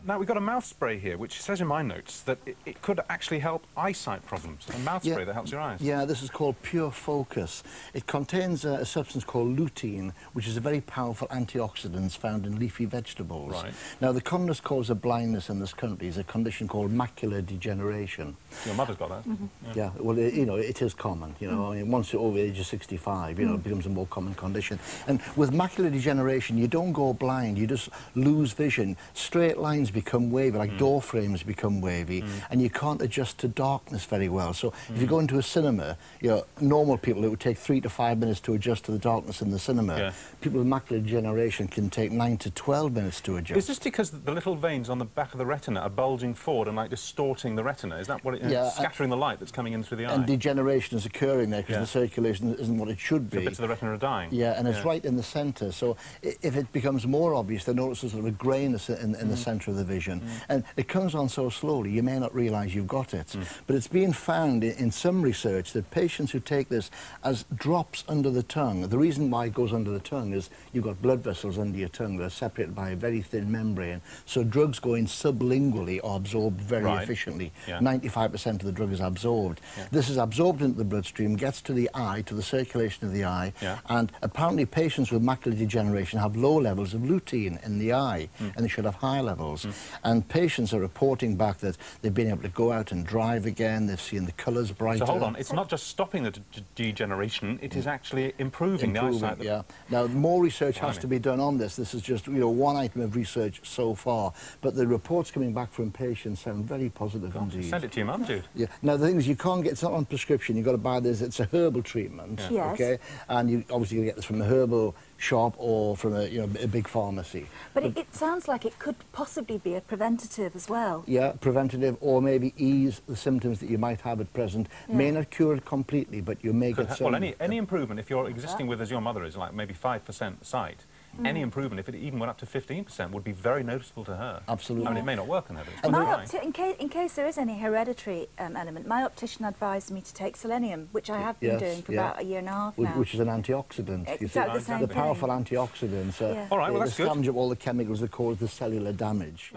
Now, we've got a mouth spray here, which says in my notes that it could actually help eyesight problems. A mouth spray that helps your eyes. Yeah, this is called Pure Focus. It contains a substance called lutein, which is a very powerful antioxidant found in leafy vegetables. Right. Now, the commonest cause of blindness in this country is a condition called macular degeneration. Your mother's got that. Yeah, well, you know, it is common. You know, I mean, once you're over the age of 65, you know, it becomes a more common condition. And with macular degeneration, you don't go blind, you just lose vision. Straight lines become wavy, like door frames become wavy, and you can't adjust to darkness very well. So if you go into a cinema, you know, normal people, it would take 3 to 5 minutes to adjust to the darkness in the cinema. Yeah. People with macular degeneration can take 9 to 12 minutes to adjust. Is this because the little veins on the back of the retina are bulging forward and like distorting the retina? Is that what it is? Scattering the light that's coming in through the eye? And degeneration is occurring there because the circulation isn't what it should be. So bits of the retina are dying. Yeah, and it's right in the centre. So if it becomes more obvious, they notice there's sort of a greyness in the centre of the vision. And it comes on so slowly, you may not realise you've got it. But it's been found in some research that patients who take this as drops under the tongue, the reason why it goes under the tongue is you've got blood vessels under your tongue that are separated by a very thin membrane. So drugs going sublingually are absorbed very efficiently. 95% of the drug is absorbed. This is absorbed into the bloodstream, gets to the eye, to the circulation of the eye, and apparently patients with macular degeneration have low levels of lutein in the eye, and they should have high levels. And patients are reporting back that they've been able to go out and drive again, they've seen the colours brighter. So hold on, it's not just stopping the degeneration, it is actually improving the eyesight. Yeah. Now, more research has to be done on this. This is just, you know, one item of research so far, but the reports coming back from patients sound very positive indeed. Send it to your mum, dude. Yeah. Now, the thing is, you can't get, it's not on prescription, you've got to buy this, it's a herbal treatment, okay? And you obviously get this from a herbal shop or from a, you know, a big pharmacy. But it sounds like it could possibly be a preventative as well. Yeah, preventative, or maybe ease the symptoms that you might have at present. May not cure it completely, but you may get some... Well, any improvement, if you're existing with, as your mother is, like maybe 5% sight, any improvement, if it even went up to 15%, would be very noticeable to her. Absolutely. I mean, it may not work on her, but it's in case there is any hereditary element, my optician advised me to take selenium, which I have been doing for about a year and a half now. Which is an antioxidant. Exactly the same the powerful antioxidants. All right, well, that's good. They scavenge up all the chemicals that cause the cellular damage.